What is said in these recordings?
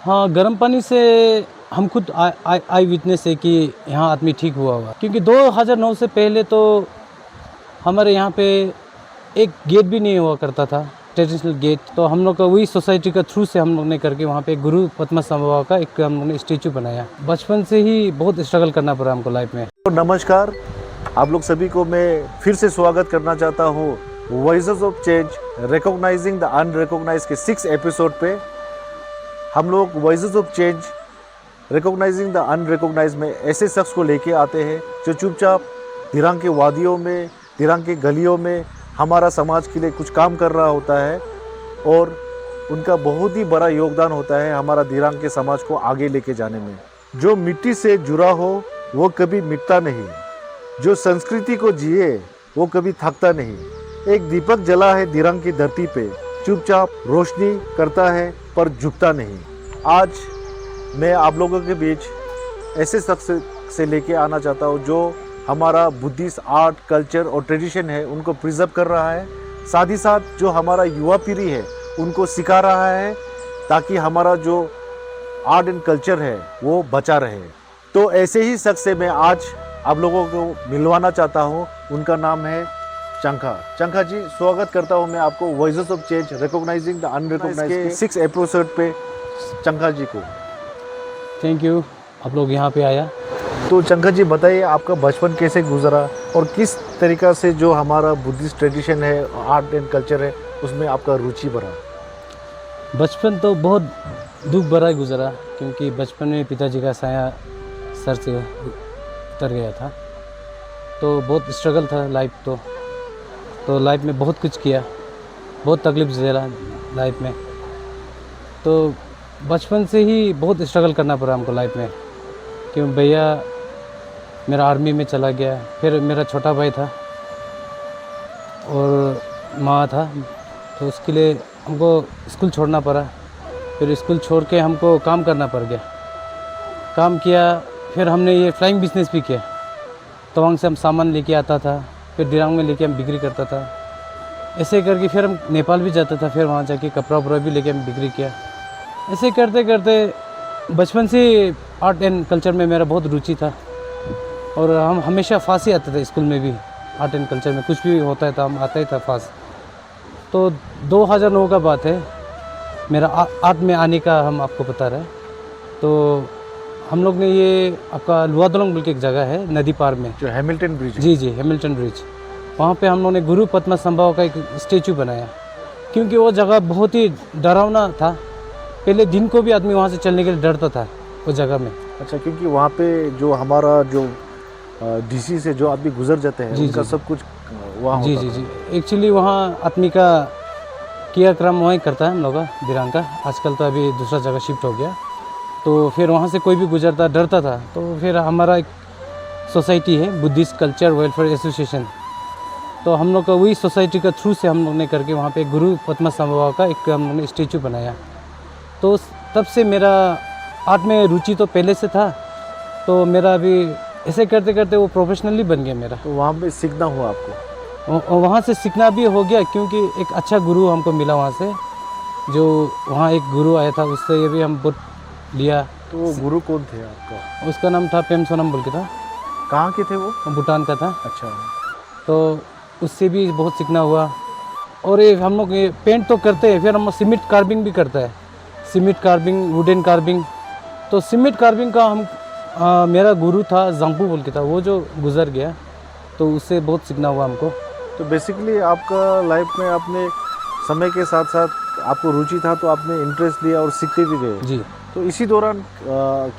हाँ, गर्म पानी से हम खुद आई विटनेस है कि यहाँ आदमी ठीक हुआ होगा, क्योंकि 2009 से पहले तो हमारे यहाँ पे एक गेट भी नहीं हुआ करता था, ट्रेडिशनल गेट। तो हम लोग का वही सोसाइटी का थ्रू से हम लोग ने करके वहाँ पे गुरु पद्मनाभा का एक हम लोग ने स्टेचू बनाया। बचपन से ही बहुत स्ट्रगल करना पड़ा हमको लाइफ में। तो नमस्कार, आप लोग सभी को मैं फिर से स्वागत करना चाहता हूँ voices of change recognising the unrecognised के 6 एपिसोड पे। हम लोग voices of change recognising the unrecognised में ऐसे शख्स को लेके आते हैं जो चुपचाप दिरांग के वादियों में, दिरांग के गलियों में हमारा समाज के लिए कुछ काम कर रहा होता है और उनका बहुत ही बड़ा योगदान होता है हमारा दिरांग के समाज को आगे लेके जाने में। जो मिट्टी से जुड़ा हो वो कभी मिटता नहीं, जो संस्कृति को जिए वो कभी थकता नहीं। एक दीपक जला है दिरांग की धरती पे, चुपचाप रोशनी करता है पर झुकता नहीं। आज मैं आप लोगों के बीच ऐसे शख्स से लेके आना चाहता हूँ जो हमारा बुद्धिस्ट आर्ट, कल्चर और ट्रेडिशन है उनको प्रिजर्व कर रहा है, साथ ही साथ जो हमारा युवा पीढ़ी है उनको सिखा रहा है ताकि हमारा जो आर्ट एंड कल्चर है वो बचा रहे। तो ऐसे ही शख्स से मैं आज आप लोगों को मिलवाना चाहता हूँ। उनका नाम है चंखा। चंखा जी, स्वागत करता हूँ मैं आपको voices of change recognising the unrecognised के 6 एपिसोड पे। चंखा जी को थैंक यू, आप लोग यहाँ पे आया। तो चंखा जी बताइए, आपका बचपन कैसे गुजरा और किस तरीक़ा से जो हमारा बुद्धिस्ट ट्रेडिशन है, आर्ट एंड कल्चर है, उसमें आपका रुचि बढ़ा? बचपन तो बहुत दुख भरा गुजरा, क्योंकि बचपन में पिताजी का साया सर से उतर गया था, तो बहुत स्ट्रगल था लाइफ। तो लाइफ में बहुत कुछ किया, बहुत तकलीफ झेला लाइफ में। तो बचपन से ही बहुत स्ट्रगल करना पड़ा हमको लाइफ में, क्यों भैया मेरा आर्मी में चला गया, फिर मेरा छोटा भाई था और माँ था, तो उसके लिए हमको स्कूल छोड़ना पड़ा। फिर स्कूल छोड़ के हमको काम करना पड़ गया। काम किया, फिर हमने ये फ्लाइंग बिजनेस भी किया। तवांग से हम सामान लेके आता था, फिर दिरांग में लेके हम बिक्री करता था। ऐसे करके फिर हम नेपाल भी जाता था, फिर वहाँ जाके कपड़ा उपड़ा भी लेके हम बिक्री किया। ऐसे करते करते बचपन से आर्ट एंड कल्चर में मेरा बहुत रुचि था और हम हमेशा फांस ही आते थे स्कूल में भी। आर्ट एंड कल्चर में कुछ भी होता है तो हम आता ही था फांस। तो 2009 का बात है, मेरा आर्ट में आने का हम आपको बता रहे हैं। तो हम लोग ने ये आपका लुआदोलंग बोल के एक जगह है नदी पार में, जो हैमिल्टन ब्रिज। जी, हैमिल्टन ब्रिज। वहाँ पे हम लोगों ने गुरु पद्मनाभा का एक स्टेचू बनाया, क्योंकि वो जगह बहुत ही डरावना था। पहले दिन को भी आदमी वहाँ से चलने के लिए डरता था उस जगह में। अच्छा, क्योंकि वहाँ पे जो हमारा जो डीसी से जो आदमी गुजर जाते हैं उनका सब कुछ वहाँ होता था। जी। एक्चुअली वहाँ आदमी का क्रियाक्रम वहीं करता है हम लोग का दिरांग का। आजकल तो अभी दूसरा जगह शिफ्ट हो गया, तो फिर वहाँ से कोई भी गुजरता डरता था। तो फिर हमारा एक सोसाइटी है बुद्धिस्ट कल्चर वेलफेयर एसोसिएशन, तो हम लोग का वही सोसाइटी का थ्रू से हम लोग ने करके वहाँ पे गुरु पद्मनाभा का एक हम लोग ने स्टेचू बनाया। तो तब से मेरा आर्ट में रुचि तो पहले से था, तो मेरा अभी ऐसे करते करते वो प्रोफेशनली बन गया मेरा। तो वहाँ पे सीखना हुआ आपको? वहाँ से सीखना भी हो गया, क्योंकि एक अच्छा गुरु हमको मिला वहाँ से। जो वहाँ एक गुरु आया था, उससे ये भी हम बहुत लिया। तो वो गुरु कौन थे आपका? उसका नाम था पेम सोनम बोल के था। कहाँ के थे वो? भूटान का था। अच्छा। तो उससे भी बहुत सीखना हुआ। और ये हम लोग ये पेंट तो करते हैं, फिर हम सीमेंट कार्विंग भी करता है, सीमेंट कार्विंग, वुडन कार्विंग। तो सीमेंट कार्विंग का हम मेरा गुरु था जंपू बोल के था, वो जो गुजर गया, तो उससे बहुत सीखना हुआ हमको। तो बेसिकली आपका लाइफ में आपने समय के साथ साथ आपको रुचि था तो आपने इंटरेस्ट लिया और सीखते भी गए जी। तो इसी दौरान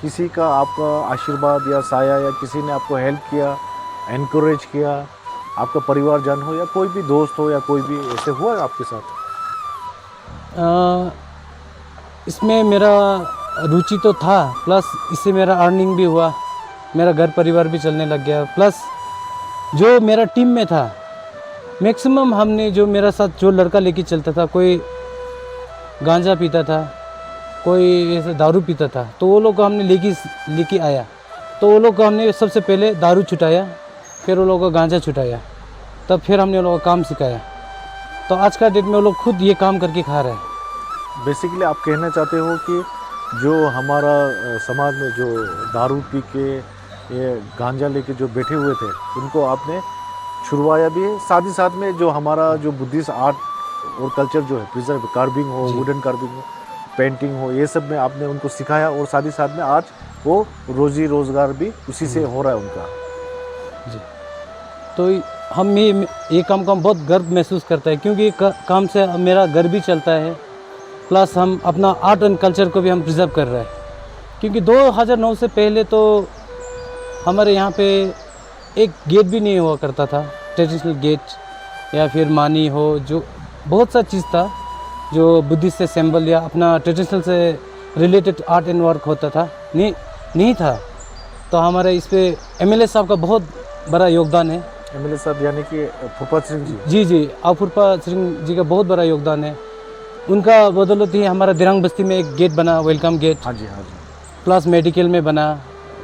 किसी का आपका आशीर्वाद या साया या किसी ने आपको हेल्प किया, एनकरेज किया, आपका परिवारजन हो या कोई भी दोस्त हो या कोई भी ऐसे हुआ आपके साथ? इसमें मेरा रुचि तो था, प्लस इससे मेरा अर्निंग भी हुआ, मेरा घर परिवार भी चलने लग गया। प्लस जो मेरा टीम में था मैक्सिमम हमने, जो मेरा साथ जो लड़का लेके चलता था, कोई गांजा पीता था, कोई ऐसे दारू पीता था, तो वो लोग को हमने लेके आया। तो वो लोग को हमने सबसे पहले दारू छुटाया, फिर वो लोग को गांजा छुटाया, तब फिर हमने वो लोग को काम सिखाया। तो आज का डेट में वो लोग खुद ये काम करके खा रहे हैं। बेसिकली आप कहना चाहते हो कि जो हमारा समाज में जो दारू पी के ये गांजा लेके जो बैठे हुए थे उनको आपने छुड़वाया भी है, साथ ही साथ में जो हमारा जो बुद्धिस्ट आर्ट और कल्चर जो है प्रिजर्व, कार्विंग हो, वुडन कार्विंग हो, पेंटिंग हो, ये सब में आपने उनको सिखाया और साथ ही साथ में आज वो रोजी रोजगार भी उसी से हो रहा है उनका। जी। तो हम ये काम का हम बहुत गर्व महसूस करते हैं, क्योंकि काम से मेरा घर भी चलता है, प्लस हम अपना आर्ट एंड कल्चर को भी हम प्रिजर्व कर रहे हैं। क्योंकि 2009 से पहले तो हमारे यहाँ पे एक गेट भी नहीं हुआ करता था, ट्रेडिशनल गेट या फिर मानी हो, जो बहुत सा चीज़ था जो बुद्धिस्ट से सिंबल या अपना ट्रेडिशनल से रिलेटेड आर्ट एंड वर्क होता था, नहीं था। तो हमारे इस पे एमएलए साहब का बहुत बड़ा योगदान है। एमएलए साहब यानी कि फूफा सिंह जी। जी जी, फूफा सिंह जी का बहुत बड़ा योगदान है। उनका बदौलत ही हमारा दिरांग बस्ती में एक गेट बना, वेलकम गेट। हाँ जी, हाँ जी। प्लस मेडिकल में बना,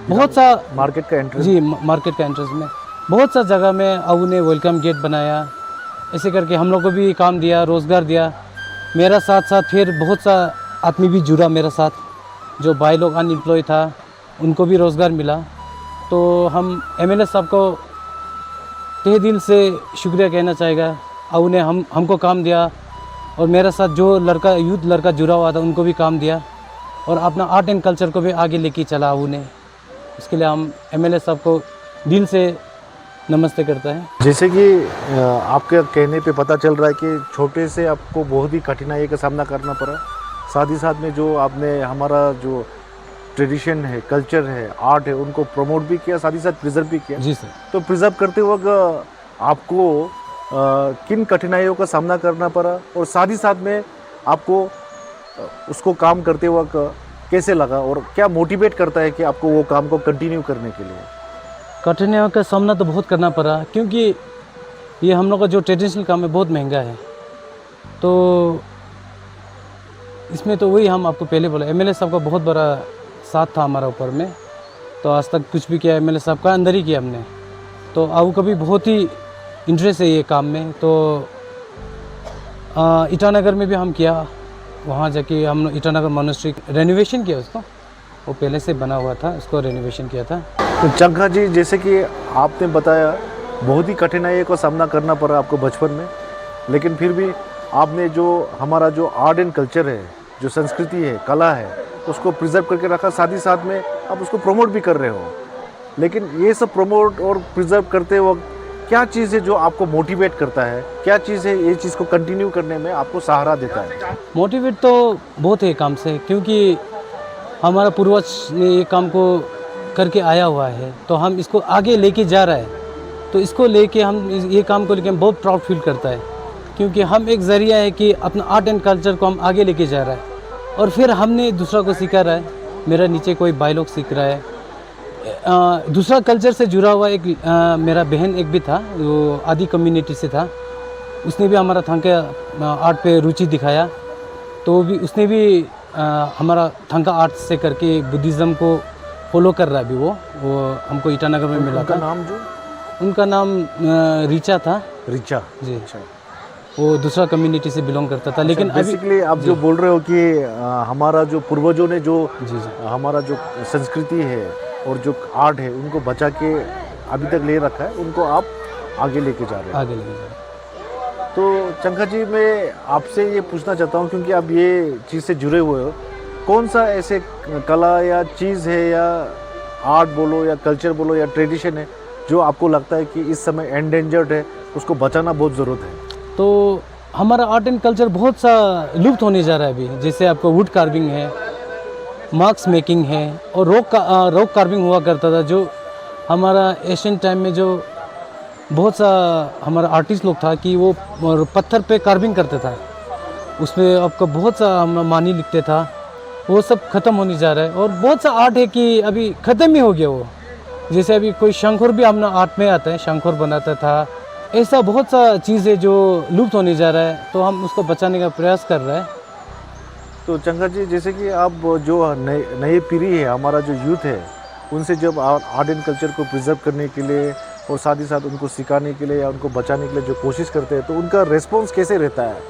बहुत सा मार्केट का एंट्रेंस। जी, मार्केट का एंट्रेंस में बहुत सा जगह में अबू ने वेलकम गेट बनाया। ऐसे करके हम लोग को भी काम दिया, रोज़गार दिया। मेरा साथ साथ फिर बहुत सा आदमी भी जुड़ा मेरा साथ, जो भाई लोग अनएम्प्लॉय था उनको भी रोज़गार मिला। तो हम एमएलए साहब को तहे दिल से शुक्रिया कहना चाहेगा। अबू ने हमको काम दिया और मेरे साथ जो यूथ लड़का जुड़ा हुआ था उनको भी काम दिया और अपना आर्ट एंड कल्चर को भी आगे लेके चला अबू ने। इसके लिए हम एमएलए साहब को दिल से नमस्ते करते हैं। जैसे कि आपके कहने पे पता चल रहा है कि छोटे से आपको बहुत ही कठिनाई का सामना करना पड़ा, साथ ही साथ में जो आपने हमारा जो ट्रेडिशन है, कल्चर है, आर्ट है, उनको प्रमोट भी किया, साथ ही साथ प्रिजर्व भी किया। जी सर। तो प्रिजर्व करते वक्त आपको किन कठिनाइयों का सामना करना पड़ा और साथ ही साथ में आपको उसको काम करते वक्त कैसे लगा और क्या मोटिवेट करता है कि आपको वो काम को कंटिन्यू करने के लिए? कठिनाइयों का सामना तो बहुत करना पड़ा, क्योंकि ये हम लोग का जो ट्रेडिशनल काम है बहुत महंगा है। तो इसमें तो वही हम आपको पहले बोला, एमएलए साहब का बहुत बड़ा साथ था हमारा ऊपर में। तो आज तक कुछ भी किया एमएलए साहब का अंदर ही किया हमने। तो अब कभी बहुत ही इंटरेस्ट है ये काम में। तो ईटानगर में भी हम किया, वहाँ जाके हम ईटानगर मोनेस्ट्री रेनोवेशन किया उसको, वो पहले से बना हुआ था, उसको रेनोवेशन किया था। तो चंका जी, जैसे कि आपने बताया बहुत ही कठिनाइयों का सामना करना पड़ा आपको बचपन में, लेकिन फिर भी आपने जो हमारा जो आर्ट एंड कल्चर है, जो संस्कृति है, कला है, उसको प्रिजर्व करके रखा, साथ ही साथ में आप उसको प्रमोट भी कर रहे हो। लेकिन ये सब प्रमोट और प्रिजर्व करते वक्त क्या चीज़ है जो आपको मोटिवेट करता है? क्या चीज़ है ये चीज़ को कंटिन्यू करने में आपको सहारा देता है? मोटिवेट तो बहुत है काम से, क्योंकि हमारा पूर्वज ने ये काम को करके आया हुआ है, तो हम इसको आगे लेके जा रहा है। तो इसको लेके हम ये काम को लेके हम बहुत प्राउड फील करता है, क्योंकि हम एक ज़रिया है कि अपना आर्ट एंड कल्चर को हम आगे लेके जा रहा है और फिर हमने दूसरा को सिखा रहा है। मेरा नीचे कोई भाई लोग सीख रहा है, दूसरा कल्चर से जुड़ा हुआ एक मेरा बहन एक भी था, वो आदि कम्युनिटी से था, उसने भी हमारा थांका आर्ट पे रुचि दिखाया। तो भी उसने भी हमारा थांका आर्ट से करके बुद्धिज़्म को फॉलो कर रहा है अभी। वो हमको ईटानगर में मिला था। नाम जो उनका नाम रिचा था। रिचा जी, अच्छा। वो दूसरा कम्युनिटी से बिलोंग करता था। लेकिन अभी बेसिकली आप जो बोल रहे हो कि हमारा जो पूर्वजों ने जो जी हमारा जो संस्कृति है और जो आर्ट है उनको बचा के अभी तक ले रखा है, उनको आप आगे लेके जा रहे हैं। आगे लेके जा रहे हैं। तो चंका जी, मैं आपसे ये पूछना चाहता हूँ, क्योंकि आप ये चीज़ से जुड़े हुए हो, कौन सा ऐसे कला या चीज़ है या आर्ट बोलो या कल्चर बोलो या ट्रेडिशन है जो आपको लगता है कि इस समय एंडेंजर्ड है, उसको बचाना बहुत ज़रूरत है? तो हमारा आर्ट एंड कल्चर बहुत सा लुप्त होने जा रहा है अभी। जैसे आपको वुड कार्विंग है, मार्क्स मेकिंग है और रॉक कार्विंग हुआ करता था, जो हमारा एशियन टाइम में जो बहुत सा हमारा आर्टिस्ट लोग था कि वो पत्थर पे कार्विंग करते था, उसमें आपका बहुत सा हम मानी लिखते था, वो सब ख़त्म होने जा रहा है। और बहुत सा आर्ट है कि अभी ख़त्म ही हो गया वो। जैसे अभी कोई शंखोर भी अपना आर्ट में आता है, शंखोर बनाता था। ऐसा बहुत सा चीज़ है जो लुप्त होने जा रहा है, तो हम उसको बचाने का प्रयास कर रहे हैं। तो चंका जी, जैसे कि आप जो नई पीढ़ी है, हमारा जो यूथ है, उनसे जब आर्ट एंड कल्चर को प्रिजर्व करने के लिए और साथ ही साथ उनको सिखाने के लिए या उनको बचाने के लिए जो कोशिश करते हैं, तो उनका रिस्पॉन्स कैसे रहता है?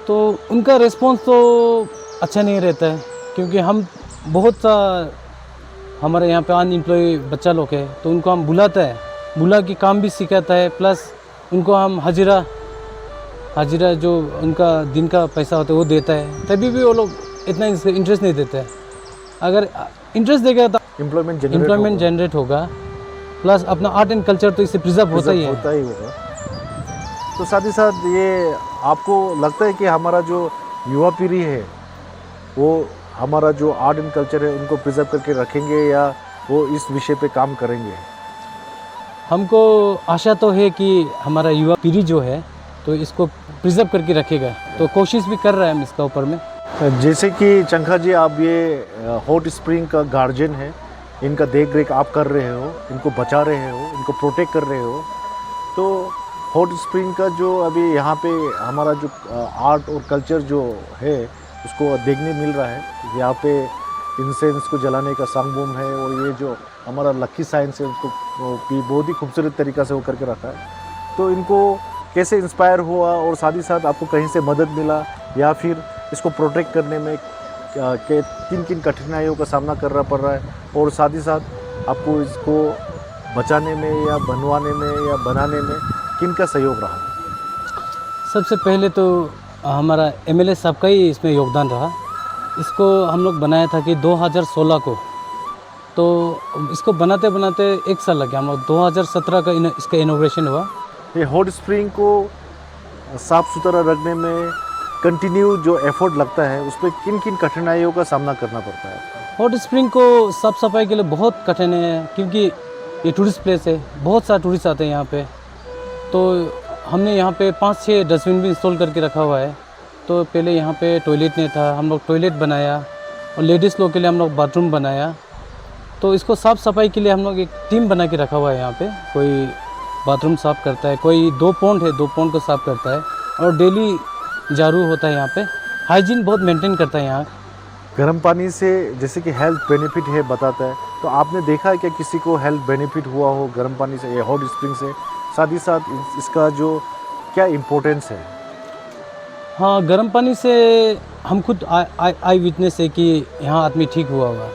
तो उनका रिस्पॉन्स तो अच्छा नहीं रहता है, क्योंकि हम बहुत सा हमारे यहाँ पे अनएम्प्लॉय बच्चा लोग है, तो उनको हम बुलाते हैं, बुला के काम भी सिखाता है, प्लस उनको हम हाजिरा जो उनका दिन का पैसा होता है वो देता है, तभी भी वो लोग इतना इंटरेस्ट नहीं देते हैं। अगर इंटरेस्ट देगा तो एम्प्लॉयमेंट जनरेट होगा, प्लस अपना आर्ट एंड कल्चर तो इससे प्रिजर्व होता ही होगा। तो साथ ही साथ ये आपको लगता है कि हमारा जो युवा पीढ़ी है वो हमारा जो आर्ट एंड कल्चर है उनको प्रिजर्व करके रखेंगे या वो इस विषय पे काम करेंगे? हमको आशा तो है कि हमारा युवा पीढ़ी जो है तो इसको प्रिजर्व करके रखेगा, तो कोशिश भी कर रहे हैं हम इसका ऊपर में। जैसे कि चंखा जी, आप ये हॉट स्प्रिंग का गार्जियन है, इनका देख रेख आप कर रहे हो, इनको बचा रहे हो, इनको प्रोटेक्ट कर रहे हो, तो हॉट स्प्रिंग का जो अभी यहाँ पे हमारा जो आर्ट और कल्चर जो है उसको देखने मिल रहा है, यहाँ पे इंसेंस को जलाने का सांगबूम है, और ये जो हमारा लक्की साइंस है उसको भी बहुत ही खूबसूरत तरीक़ा से वो करके रखा है। तो इनको कैसे इंस्पायर हुआ और साथ ही साथ आपको कहीं से मदद मिला, या फिर इसको प्रोटेक्ट करने में किन किन कठिनाइयों का सामना करना पड़ रहा है, और साथ ही साथ आपको इसको बचाने में या बनवाने में या बनाने में किन का सहयोग रहा? सबसे पहले तो हमारा एमएलए साहब का ही इसमें योगदान रहा। इसको हम लोग बनाया था कि 2016 को, तो इसको बनाते बनाते 1 साल लग गया। हम लोग 2017 का इसका इनॉग्रेशन हुआ। ये हॉट स्प्रिंग को साफ़ सुथरा रखने में कंटिन्यू जो एफर्ट लगता है उस पर किन किन कठिनाइयों का सामना करना पड़ता है? हॉट स्प्रिंग को साफ़ सफाई के लिए बहुत कठिन है, क्योंकि ये टूरिस्ट प्लेस है, बहुत सारे टूरिस्ट आते हैं यहाँ पे। तो हमने यहाँ पे 5-6 डस्टबिन भी इंस्टॉल करके रखा हुआ है। तो पहले यहाँ पे टॉयलेट नहीं था, हम लोग टॉयलेट बनाया, और लेडीज़ लोग के लिए हम लोग बाथरूम बनाया। तो इसको साफ़ सफाई के लिए हम लोग एक टीम बना के रखा हुआ है यहाँ पे। कोई बाथरूम साफ़ करता है, कोई 2 पॉन्ड है, 2 पॉन्ड को साफ़ करता है, और डेली झाड़ू होता है यहाँ पे। हाइजीन बहुत मेंटेन करता है यहाँ। गर्म पानी से जैसे कि हेल्थ बेनिफिट है बताता है, तो आपने देखा है कि किसी को हेल्थ बेनिफिट हुआ हो गर्म पानी से या हॉट स्प्रिंग से? साथ ही साथ इसका जो क्या इम्पोर्टेंस है? हाँ, गर्म पानी से हम खुद आई विटनेस है कि यहाँ आदमी ठीक हुआ हुआ,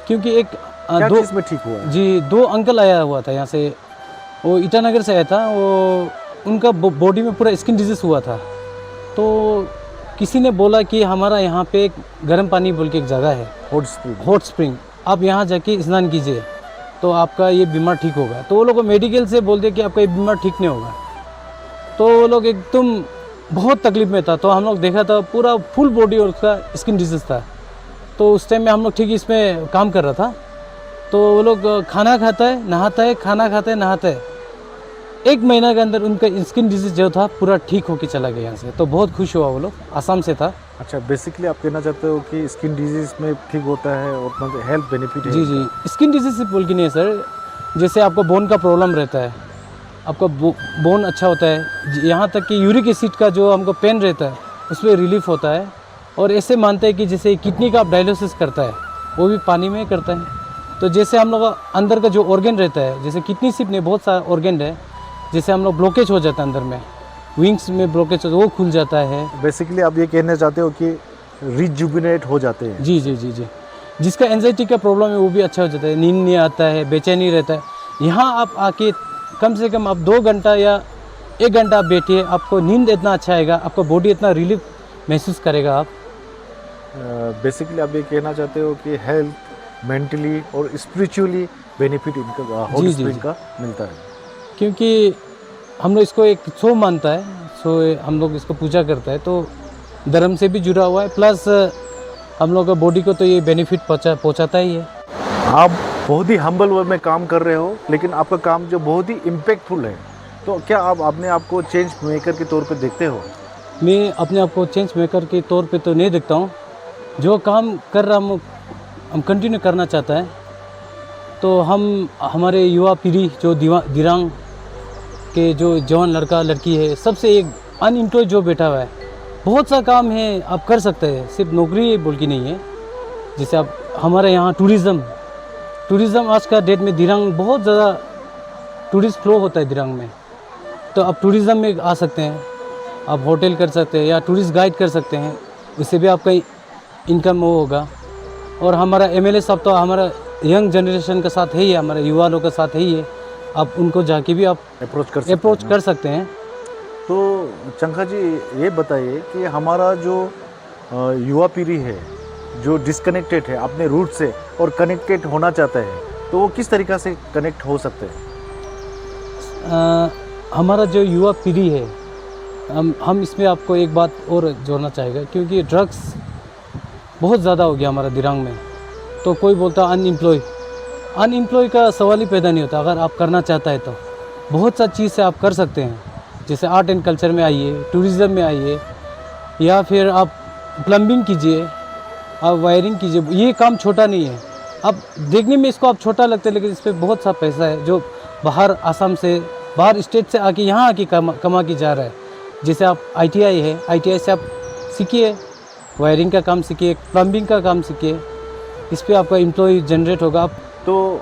क्योंकि एक क्या चीज़ में ठीक हुआ है? जी 2 अंकल आया हुआ था यहाँ से, वो ईटानगर से आया था। वो उनका बॉडी में पूरा स्किन डिजीज़ हुआ था। तो किसी ने बोला कि हमारा यहाँ पे एक गर्म पानी बोल के एक जगह है, हॉट स्प्रिंग, आप यहाँ जाके स्नान कीजिए तो आपका ये बीमार ठीक होगा। तो वो लोग मेडिकल से बोल दे कि आपका ये बीमार ठीक नहीं होगा। तो वो लोग एकदम बहुत तकलीफ में था। तो हम लोग देखा था पूरा फुल बॉडी और उसका स्किन डिजीज़ था। तो उस टाइम में हम लोग ठीक इसमें काम कर रहा था। तो वो लोग खाना खाता है, नहाता है, खाना खाता है, नहाता है। 1 महीना के अंदर उनका स्किन डिजीज़ जो था पूरा ठीक होके चला गया यहाँ से। तो बहुत खुश हुआ वो लोग, आसाम से था। अच्छा, बेसिकली आप कहना चाहते हो कि स्किन डिजीज़ में ठीक होता है और मतलब हेल्थ बेनिफिट है? जी जी, स्किन डिजीज़ से बोल के नहीं है सर। जैसे आपको बोन का प्रॉब्लम रहता है, आपका बोन अच्छा होता है, यहाँ तक कि यूरिक एसिड का जो हमको पेन रहता है उस पर रिलीफ होता है। और ऐसे मानते हैं कि जैसे किडनी का आप डायलिसिस करता है वो भी पानी में करता है। तो जैसे हम लोग अंदर का जो ऑर्गन रहता है, जैसे किडनी सिर्फ नहीं, बहुत सारा ऑर्गन है, जैसे हम लोग ब्लॉकेज हो जाता है अंदर में, विंग्स में ब्लॉकेज हो वो खुल जाता है। बेसिकली आप ये कहना चाहते हो कि रिजुबिनेट हो जाते हैं? जी जी जी जी, जिसका एंजाइटी का प्रॉब्लम है वो भी अच्छा हो जाता है, नींद नहीं आता है, बेचैनी रहता है। यहाँ आप आके कम से कम आप 2 घंटा या 1 घंटा आप बैठिए, आपको नींद इतना अच्छा आएगा, आपका बॉडी इतना रिलीफ महसूस करेगा आप। बेसिकली आप ये कहना चाहते हो कि हेल्थ, मेंटली और स्पिरिचुअली बेनिफिट इनका हॉट स्प्रिंग का मिलता है? क्योंकि हम लोग इसको एक शो मानता है, सो हम लोग इसको पूजा करता है, तो धर्म से भी जुड़ा हुआ है, प्लस हम लोग का बॉडी को तो ये बेनिफिट पहुँचाता ही है। आप बहुत ही हम्बल वे में काम कर रहे हो, लेकिन आपका काम जो बहुत ही इम्पैक्टफुल है, तो क्या आप अपने आप को चेंज मेकर के तौर पे देखते हो? मैं अपने आप को चेंज मेकर के तौर पे तो नहीं देखता हूँ। जो काम कर रहा हम कंटिन्यू करना चाहता है। तो हम हमारे युवा पीढ़ी जो दिरांग के जो जवान लड़का लड़की है, सबसे एक अनएम्प्लॉयड जो बैठा हुआ है, बहुत सा काम है आप कर सकते हैं, सिर्फ नौकरी बोल के नहीं है। जैसे आप हमारे यहाँ टूरिज़्म आज का डेट में दिरांग बहुत ज़्यादा टूरिस्ट फ्लो होता है दिरांग में। तो आप टूरिज़्म में आ सकते हैं, आप होटल कर सकते हैं या टूरिस्ट गाइड कर सकते हैं, उससे भी आपका इनकम वो होगा। और हमारा एमएलए साहब तो हमारा यंग जनरेशन के साथ है ही है, हमारे युवा लोग के साथ है ही है। आप उनको जाके भी आप अप्रोच कर सकते हैं। तो चंखा जी ये बताइए कि हमारा जो युवा पीढ़ी है जो डिस्कनेक्टेड है अपने रूट से और कनेक्टेड होना चाहता है, तो वो किस तरीक़ा से कनेक्ट हो सकते हैं? हमारा जो युवा पीढ़ी है, हम इसमें आपको एक बात और जोड़ना चाहेगा, क्योंकि ड्रग्स बहुत ज़्यादा हो गया हमारा दिरांग में। तो कोई बोलता अनएम्प्लॉय का सवाल ही पैदा नहीं होता। अगर आप करना चाहता है तो बहुत सा चीज़ से आप कर सकते हैं। जैसे आर्ट एंड कल्चर में आइए, टूरिज़्म में आइए, या फिर आप प्लम्बिंग कीजिए, आप वायरिंग कीजिए। ये काम छोटा नहीं है। अब देखने में इसको आप छोटा लगता है, लेकिन इस पर बहुत सा पैसा है जो बाहर असम से, बाहर स्टेट से आके यहाँ आके कमा के जा रहा है। जैसे आप ITI है, ITI से आप सीखिए, वायरिंग का काम सीखिए, प्लम्बिंग का काम सीखिए। इस पर आपका एम्प्लॉय जनरेट होगा। तो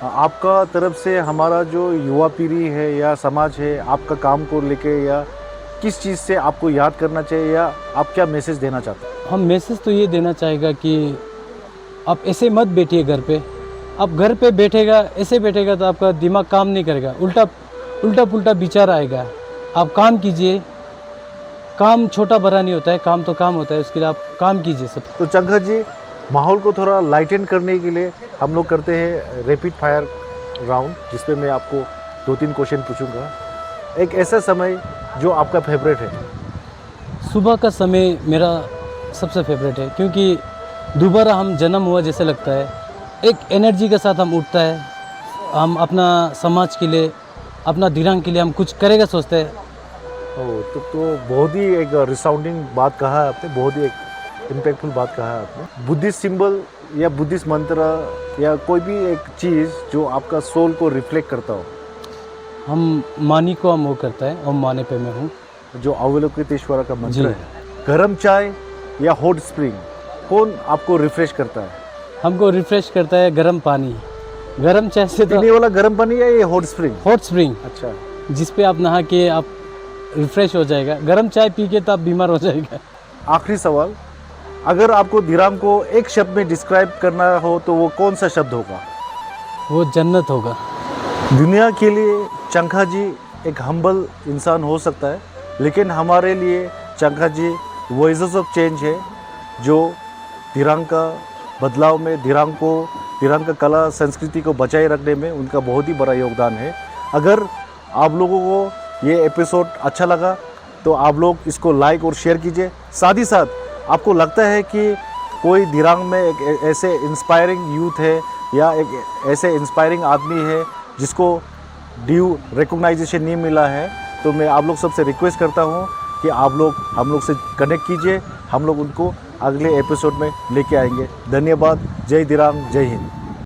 आपका तरफ से हमारा जो युवा पीढ़ी है या समाज है, आपका काम को लेके या किस चीज़ से आपको याद करना चाहिए, या आप क्या मैसेज देना चाहते हैं? हम मैसेज तो ये देना चाहेगा कि आप ऐसे मत बैठिए घर पे। आप घर पे ऐसे बैठेगा तो आपका दिमाग काम नहीं करेगा, उल्टा पुल्टा विचार आएगा। आप काम कीजिए। काम छोटा बड़ा नहीं होता है, काम तो काम होता है, उसके लिए आप काम कीजिए सब। तो चंखा जी, माहौल को थोड़ा लाइटन करने के लिए हम लोग करते हैं रैपिड फायर राउंड, जिसपे मैं आपको 2-3 क्वेश्चन पूछूंगा। एक ऐसा समय जो आपका फेवरेट है? सुबह का समय मेरा सबसे फेवरेट है, क्योंकि दोबारा हम जन्म हुआ जैसे लगता है। एक एनर्जी के साथ हम उठता है, हम अपना समाज के लिए, अपना दिरांग के लिए हम कुछ करेगा सोचते हैं। तो बहुत ही एक रिसाउंडिंग बात कहा है आपने, बहुत ही एक इम्पैक्टफुल बात कहा है आपने। बुद्धिस्ट सिंबल या बुद्धिस्ट मंत्र या कोई भी एक चीज़ जो आपका सोल को रिफ्लेक्ट करता हो? हम मानी को हम वो करता है, ओम माने पे मैं हूँ, जो अवलोकितेश्वर का मंत्र है। गर्म चाय या हॉट स्प्रिंग, कौन आपको रिफ्रेश करता है? हमको रिफ्रेश करता है गर्म पानी। गर्म चाय से तो पीने वाला गर्म पानी है, ये हॉट स्प्रिंग? हॉट स्प्रिंग, अच्छा, जिस पे आप नहा के आप रिफ्रेश हो जाएगा। गर्म चाय पी के तो आप बीमार हो जाएगा। आखिरी सवाल, अगर आपको दिरांग को एक शब्द में डिस्क्राइब करना हो तो वो कौन सा शब्द होगा? वो जन्नत होगा। दुनिया के लिए चंखा जी एक हम्बल इंसान हो सकता है, लेकिन हमारे लिए चंखा जी वॉइसेस ऑफ चेंज है, जो दिरांग का बदलाव में, दिरांग का कला संस्कृति को बचाए रखने में उनका बहुत ही बड़ा योगदान है। अगर आप लोगों को ये एपिसोड अच्छा लगा तो आप लोग इसको लाइक और शेयर कीजिए। साथ ही साथ आपको लगता है कि कोई दिरांग में एक ऐसे इंस्पायरिंग यूथ है या एक ऐसे इंस्पायरिंग आदमी है जिसको ड्यू रिकॉग्नाइजेशन नहीं मिला है, तो मैं आप लोग सबसे रिक्वेस्ट करता हूँ कि आप लोग हम लोग से कनेक्ट कीजिए। हम लोग उनको अगले एपिसोड में लेके आएंगे। धन्यवाद। जय दिरांग, जय हिंद।